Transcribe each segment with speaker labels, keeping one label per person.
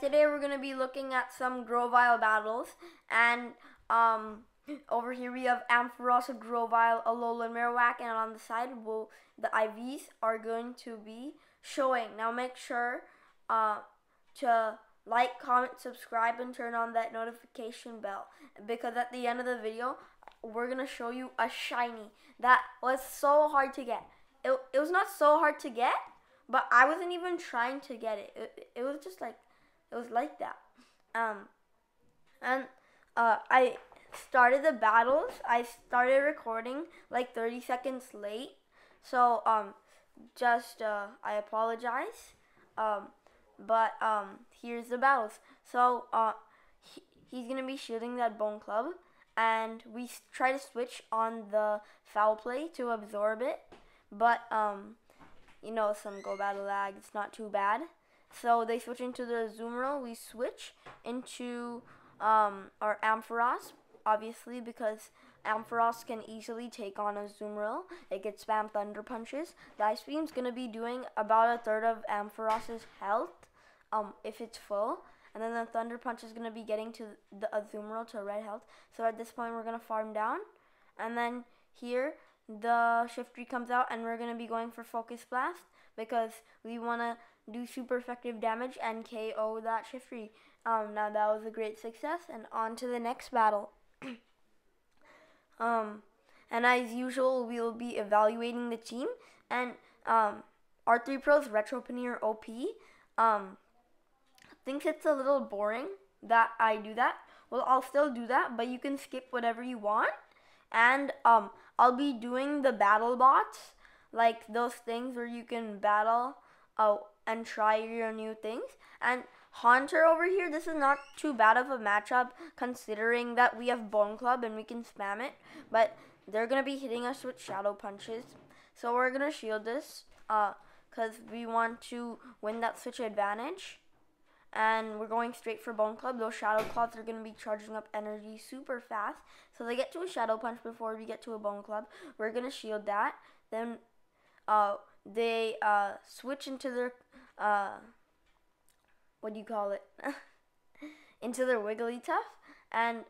Speaker 1: today we're going to be looking at some Grovyle battles, and over here we have Ampharos, Grovyle, Alolan Marowak, and on the side the IVs are going to be showing. Now make sure to like, comment, subscribe, and turn on that notification bell, because at the end of the video we're going to show you a shiny that was so hard to get. It was not so hard to get, but I wasn't even trying to get it. It was just like, it was like that. I started the battles. I started recording like 30 seconds late. So, I apologize. But here's the battles. So, he's going to be shooting that Bone Club. And we try to switch on the foul play to absorb it. But, you know, some Go Battle lag, it's not too bad. So they switch into the Azumarill. We switch into our Ampharos, obviously, because Ampharos can easily take on Azumarill. It gets spam Thunder Punches. The Ice Beam's going to be doing about a third of Ampharos's health if it's full. And then the Thunder Punch is going to be getting to the Azumarill to red health. So at this point, we're going to farm down. And then here, the Shiftry comes out, and we're going to be going for Focus Blast because we want to do super effective damage and KO that Shiftry. Now that was a great success, and on to the next battle. And as usual, we will be evaluating the team, and R3 Pro's Retro Paneer OP thinks it's a little boring that I do that. Well, I'll still do that, but you can skip whatever you want. And I'll be doing the battle bots, like those things where you can battle and try your new things. And Haunter over here, this is not too bad of a matchup considering that we have Bone Club and we can spam it. But they're going to be hitting us with Shadow Punches. So we're going to shield this because we want to win that switch advantage. And we're going straight for Bone Club. Those Shadow Claws are going to be charging up energy super fast. So they get to a Shadow Punch before we get to a Bone Club. We're going to shield that. Then they switch into their, into their Wigglytuff. And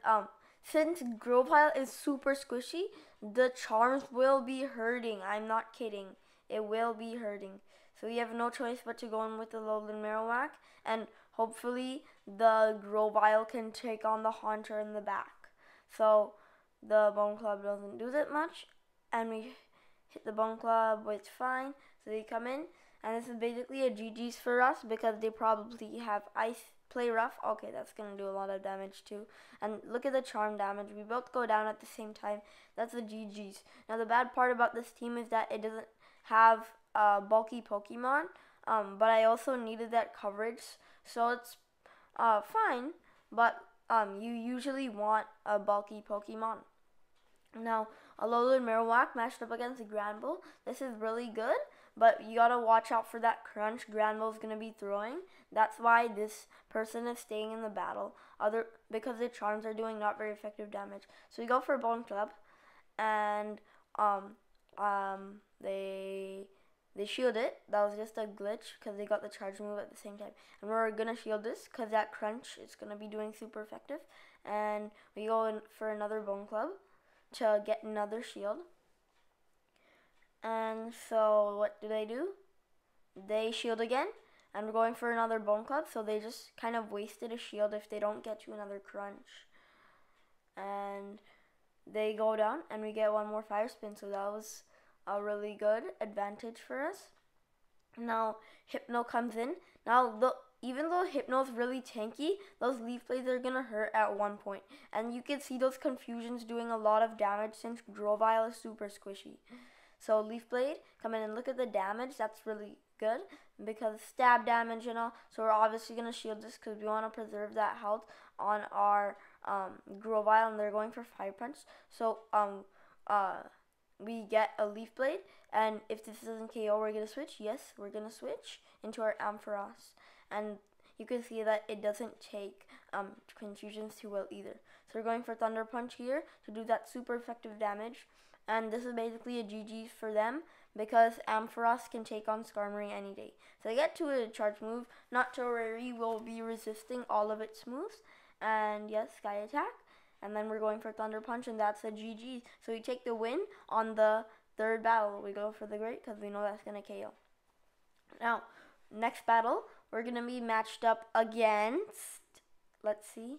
Speaker 1: since Grovyle is super squishy, the charms will be hurting. I'm not kidding. It will be hurting. So we have no choice but to go in with the Alolan Marowak. And hopefully the Grovyle can take on the Haunter in the back. So the Bone Club doesn't do that much. And we hit the Bone Club, it's fine. So they come in. And this is basically a GG's for us because they probably have Ice Play Rough. Okay, that's going to do a lot of damage too. And look at the charm damage. We both go down at the same time. That's the GG's. Now the bad part about this team is that it doesn't have bulky Pokemon. But I also needed that coverage. So it's fine. But you usually want a bulky Pokemon. Now, Alolan Marowak matched up against the Granbull. This is really good, but you gotta watch out for that crunch Granbull's gonna be throwing. That's why this person is staying in the battle, because the charms are doing not very effective damage. So we go for Bone Club, and they shield it. That was just a glitch because they got the charge move at the same time. And we're gonna shield this because that crunch is gonna be doing super effective. And we go in for another Bone Club to get another shield. And so what do? They shield again, and we're going for another Bone Club, so they just kind of wasted a shield if they don't get to another crunch. And they go down, and we get one more Fire Spin, so that was a really good advantage for us. Now Hypno comes in. Now even though Hypno's really tanky, those Leaf Blades are gonna hurt at one point. And you can see those confusions doing a lot of damage since Grovyle is super squishy. So Leaf Blade, come in and look at the damage. That's really good because stab damage and all. So we're obviously gonna shield this because we want to preserve that health on our Grovyle, and they're going for Fire Punch. So we get a Leaf Blade, and if this doesn't KO, we're gonna switch. Yes, we're gonna switch into our Ampharos, and you can see that it doesn't take confusions too well either. So we're going for Thunder Punch here to do that super effective damage. and this is basically a GG for them because Ampharos can take on Skarmory any day. So they get to a charge move. Not to worry, will be resisting all of its moves. And yes, Sky Attack. And then we're going for Thunder Punch, and that's a GG. So we take the win on the third battle. We go for the Great because we know that's going to KO. Now, next battle, we're going to be matched up against, let's see.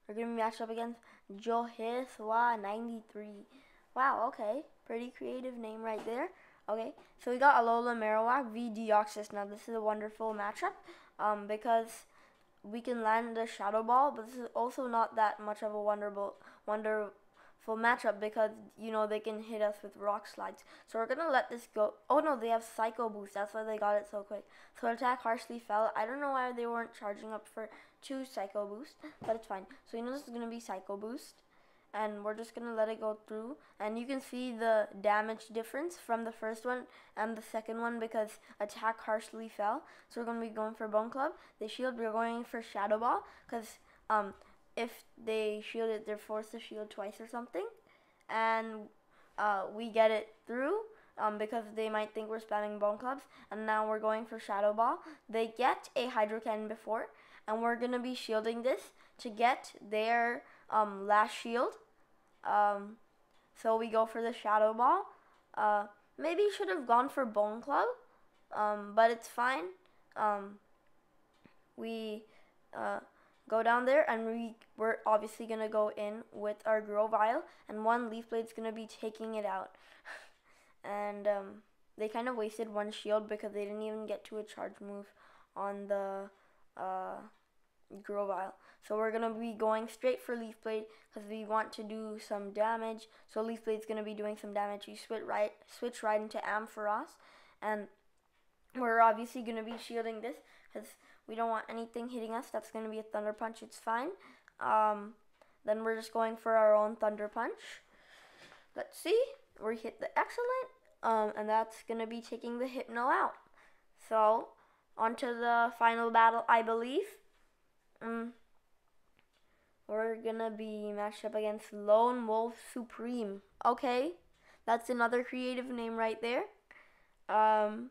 Speaker 1: We're going to be matched up against Johiswa93. Wow, okay. Pretty creative name right there. Okay, so we got Alola Marowak v Deoxys. Now, this is a wonderful matchup because we can land the Shadow Ball, but this is also not that much of a wonderful matchup because, you know, they can hit us with Rock Slides. So we're going to let this go. Oh, no, they have Psycho Boost. That's why they got it so quick. So attack harshly fell. I don't know why they weren't charging up for 2 Psycho Boost, but it's fine. So you know this is going to be Psycho Boost, and we're just going to let it go through. And you can see the damage difference from the first one and the second one because attack harshly fell. So we're going to be going for Bone Club. They shield. We're going for Shadow Ball because if they shield it, they're forced to shield twice or something. And we get it through because they might think we're spamming Bone Clubs. And now we're going for Shadow Ball. They get a Hydro Cannon before, and we're going to be shielding this to get their last shield. So we go for the Shadow Ball. Maybe should have gone for Bone Club, but it's fine. We go down there, and we're obviously going to go in with our Grovyle, and one Leaf Blade's going to be taking it out. And they kind of wasted one shield because they didn't even get to a charge move on the Grovyle. So we're going to be going straight for Leaf Blade because we want to do some damage. So Leaf Blade's going to be doing some damage. You switch right into Ampharos, and we're obviously going to be shielding this because we don't want anything hitting us. That's going to be a Thunder Punch. It's fine. Then we're just going for our own Thunder Punch. Let's see. We hit the Excellent, and that's going to be taking the Hypno out. So, on to the final battle, I believe. We're going to be matched up against Lone Wolf Supreme. Okay, that's another creative name right there. And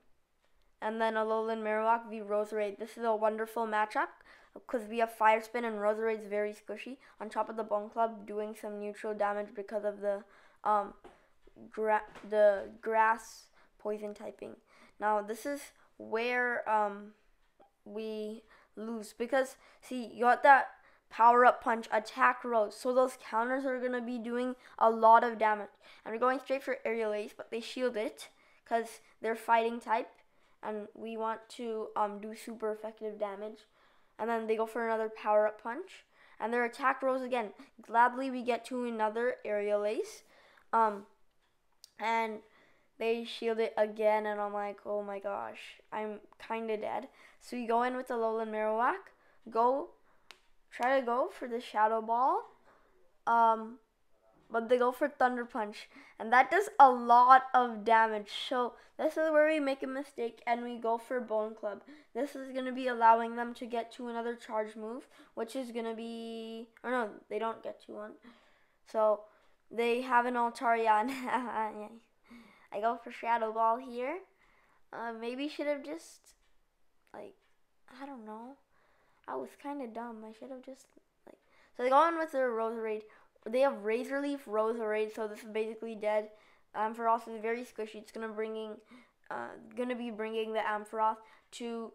Speaker 1: then Alolan Marowak v Roserade. This is a wonderful matchup because we have Fire Spin and Roserade's very squishy. On top of the Bone Club doing some neutral damage because of the grass poison typing. Now this is where we lose because see, you got that Power Up Punch, Attack Rose, so those counters are going to be doing a lot of damage. And we're going straight for Aerial Ace, but they shield it because they're fighting type, and we want to do super effective damage. And then they go for another Power Up Punch, and their Attack Rose again. Gladly we get to another Aerial Ace, and they shield it again, and I'm like, oh my gosh, I'm kind of dead. So you go in with the Alolan Marowak, try to go for the Shadow Ball, but they go for Thunder Punch, and that does a lot of damage. So this is where we make a mistake, and we go for Bone Club. This is going to be allowing them to get to another charge move, which is going to be, or no, they don't get to one. So they have an Altarian. I go for Shadow Ball here. Maybe should have just, like, I don't know. I was kind of dumb. I should have just, like, so they go on with their Roserade. They have Razor Leaf, Roserade, so this is basically dead. Ampharos is very squishy. It's gonna be bringing the Ampharos to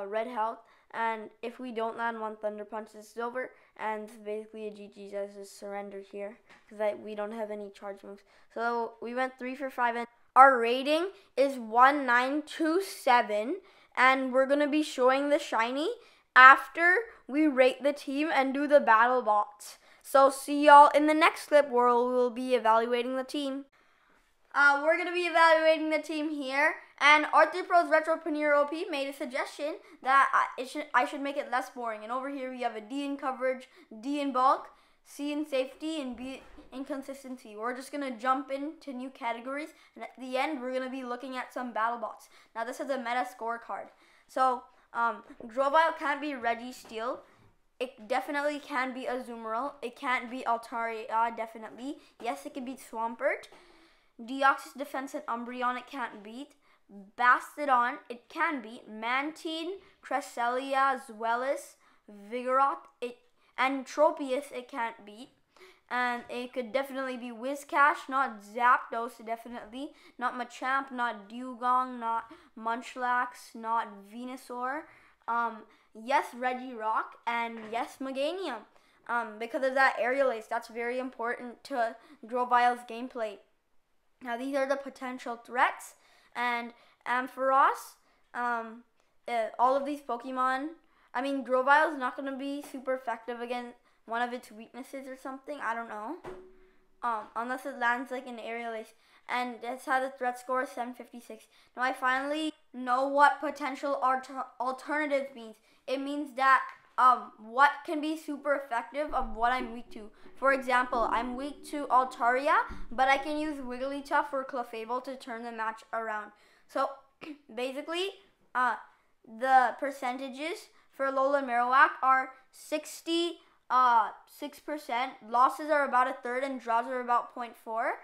Speaker 1: red health. And if we don't land one Thunder Punch, this is over. And it's basically a GG as a surrender here because we don't have any charge moves. So we went 3 for 5, and our rating is 1927. And we're gonna be showing the shiny after we rate the team and do the battle bots. So see y'all in the next clip where we'll be evaluating the team. We're going to be evaluating the team here. And Arthur Pro's Retropreneur OP made a suggestion that I should make it less boring. And over here we have a D in coverage, D in bulk, C in safety, and B in consistency. We're just going to jump into new categories. And at the end, we're going to be looking at some battle bots. Now this is a meta scorecard. So Grovyle can't be Registeel. It definitely can be Azumarill. It can't be Altaria, definitely. Yes, it can beat Swampert. Deoxys Defense and Umbreon, it can't beat. Bastodon, it can beat. Mantine, Cresselia, Zweilous, Vigoroth, and Tropius, it can't beat. And it could definitely be Whiscash, not Zapdos, definitely. Not Machamp, not Dewgong, not Munchlax, not Venusaur. Yes, Regirock, and yes, Meganium. Because of that Aerial Ace, that's very important to Grovyle's gameplay. Now, these are the potential threats, and Ampharos, all of these Pokemon, I mean, Grovyle is not going to be super effective against one of its weaknesses or something, I don't know, unless it lands like an Aerial Ace, and it's had a threat score of 756. Now, I finally know what potential alternatives means. It means that what can be super effective of what I'm weak to. For example, I'm weak to Altaria, but I can use Wigglytuff or Clefable to turn the match around. So basically, the percentages for Alolan Marowak are 66%. Losses are about a third, and draws are about 0.4.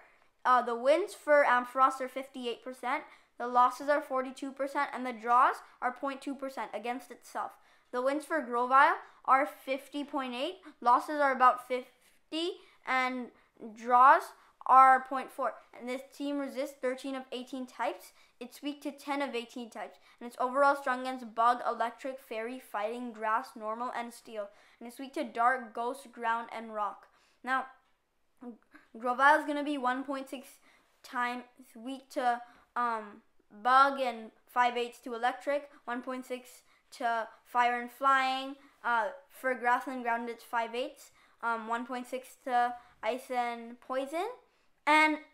Speaker 1: The wins for Ampharos are 58%. The losses are 42%, and the draws are 0.2% against itself. The wins for Grovyle are 50.8. Losses are about 50, and draws are 0.4. And this team resists 13 of 18 types. It's weak to 10 of 18 types. And it's overall strong against Bug, Electric, Fairy, Fighting, Grass, Normal, and Steel. And it's weak to Dark, Ghost, Ground, and Rock. Now, Grovyle is going to be 1.6 times weak to Bug and 5/8 to Electric, 1.6 to Fire and Flying. For Grass and Ground, it's 5/8. 1.6 to Ice and Poison, and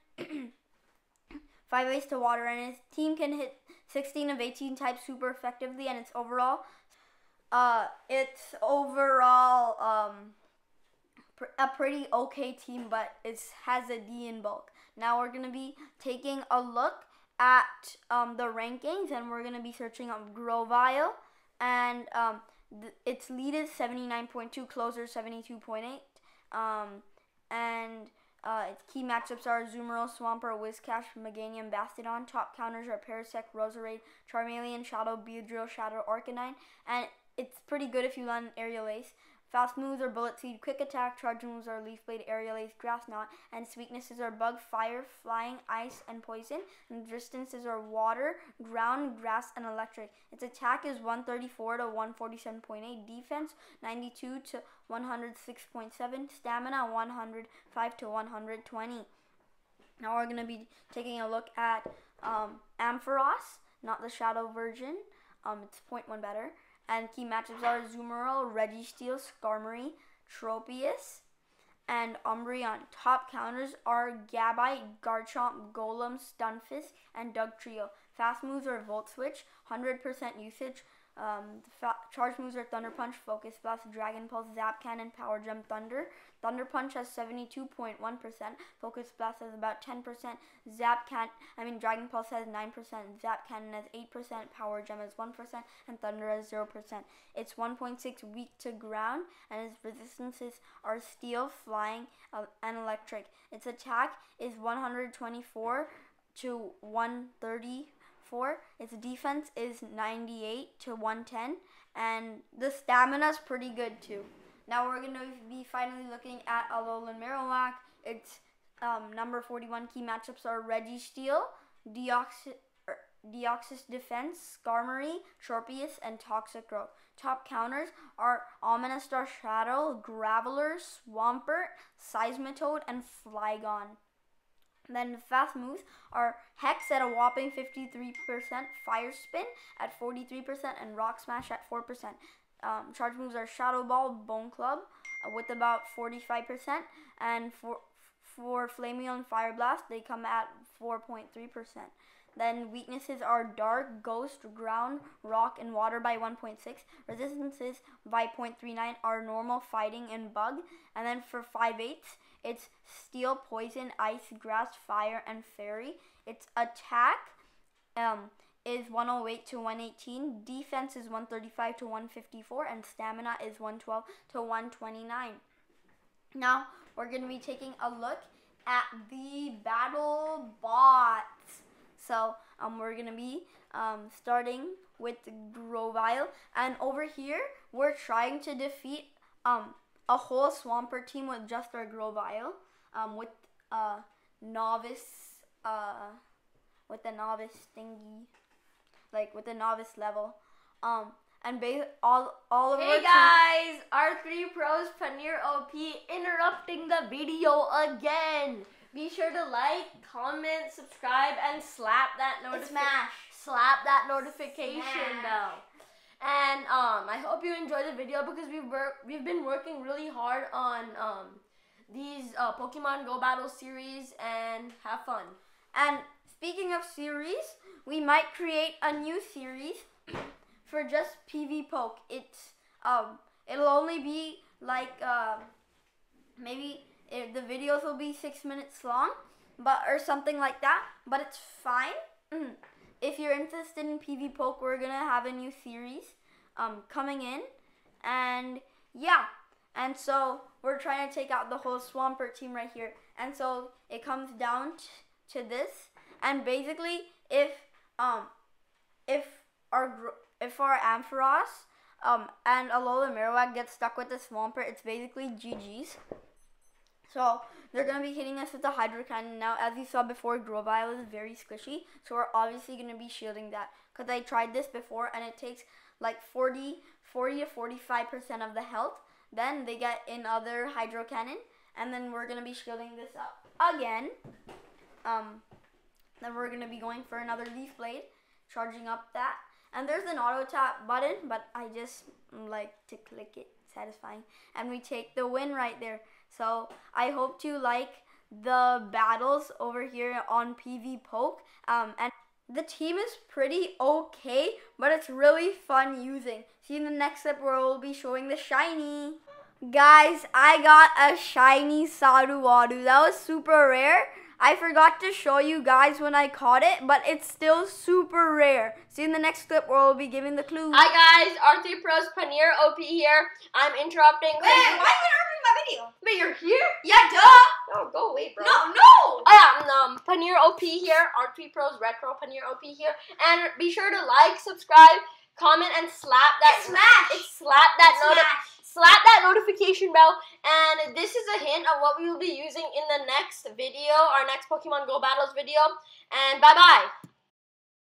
Speaker 1: 5/8 to Water. And his team can hit 16 of 18 types super effectively, and it's overall a pretty okay team, but it has a D in bulk. Now we're gonna be taking a look at the rankings, and we're gonna be searching up Grovyle, and its lead is 79.2, closer 72.8, and its key matchups are Azumarill, Swampert, Whiscash, Meganium, Bastodon. Top counters are Parasect, Roserade, Charmeleon, Shadow, Beedrill, Shadow, Arcanine, and it's pretty good if you land an Aerial Ace. Fast moves are Bullet Seed, Quick Attack. Charge moves are Leaf Blade, Aerial Ace, Grass Knot. And its weaknesses are Bug, Fire, Flying, Ice, and Poison. And distances are Water, Ground, Grass, and Electric. Its attack is 134 to 147.8. Defense 92 to 106.7. Stamina 105 to 120. Now we're going to be taking a look at Ampharos, not the Shadow version. It's 0.1 better. And key matchups are Azumarill, Registeel, Skarmory, Tropius, and Umbreon. Top counters are Gabite, Garchomp, Golem, Stunfisk, and Dugtrio. Fast moves are Volt Switch, 100% usage. Charge moves are Thunder Punch, Focus Blast, Dragon Pulse, Zap Cannon, Power Gem, Thunder. Thunder Punch has 72.1%. Focus Blast has about 10%. Dragon Pulse has 9%. Zap Cannon has 8%. Power Gem has 1%. And Thunder has 0%. It's 1.6 weak to ground, and its resistances are Steel, Flying, and Electric. Its attack is 124 to 134. Its defense is 98 to 110, and the stamina is pretty good too. Now we're going to be finally looking at Alolan Marowak. Its number 41 key matchups are Registeel, Deoxys Defense, Skarmory, Tropius, and Toxic Growth. Top counters are Ominous-Star Shadow, Graveler, Swampert, Seismitoad, and Flygon. Then the fast moves are Hex at a whopping 53%, Fire Spin at 43%, and Rock Smash at 4%. Charge moves are Shadow Ball, Bone Club with about 45%, and for Flameon and Fire Blast, they come at 4.3%. Then weaknesses are Dark, Ghost, Ground, Rock, and Water by 1.6. Resistances by 0.39 are Normal, Fighting, and Bug. And then for 5/8, it's Steel, Poison, Ice, Grass, Fire, and Fairy. Its attack is 108 to 118. Defense is 135 to 154. And stamina is 112 to 129. Now, we're going to be taking a look at the battle bots. So, we're going to be starting with Grovyle. And over here, we're trying to defeat a whole Swampert team with just our Grovyle. With novice, with the novice thingy, like with the novice level. And all of
Speaker 2: Hey guys, R3 Pros Paneer OP interrupting the video again. Be sure to like, comment, subscribe, and slap that notification bell. And I hope you enjoy the video because we've been working really hard on these Pokemon Go Battle series, and have fun.
Speaker 1: And speaking of series, we might create a new series for just PV Poke. It'll only be like maybe the videos will be 6 minutes long, or something like that. But it's fine. If you're interested in PV Poke, we're gonna have a new series coming in, and yeah. And so we're trying to take out the whole Swampert team right here. And so it comes down to this. And basically, if our Ampharos and Alola Marowak get stuck with the Swampert, it's basically GG's. So they're gonna be hitting us with the Hydro Cannon now. As you saw before, Grovyle is very squishy, so we're obviously gonna be shielding that. Cause I tried this before, and it takes like 40 to 45% of the health. Then they get another Hydro Cannon, and then we're going to be shielding this up again. Then we're going to be going for another Leaf Blade, charging up that. And there's an auto tap button, but I just like to click it, satisfying. And we take the win right there. So I hope you like the battles over here on PV Poke. And the team is pretty okay, but it's really fun using. See you in the next clip where we'll be showing the shiny. Guys, I got a shiny Saruwadu. That was super rare. I forgot to show you guys when I caught it, but it's still super rare. See you in the next clip where we'll be giving the clue.
Speaker 2: Hi guys, R3 Pros Paneer OP here. I'm interrupting.
Speaker 1: Wait, why are you interrupting my video?
Speaker 2: Wait, you're here?
Speaker 1: Yeah, duh.
Speaker 2: No, go away, bro.
Speaker 1: No.
Speaker 2: Oh yeah, Paneer OP here. R3 Pros Retro Paneer OP here. And be sure to like, subscribe, comment, and slap that notification bell. And this is a hint of what we will be using in the next video, our next Pokemon Go Battles video. And bye bye.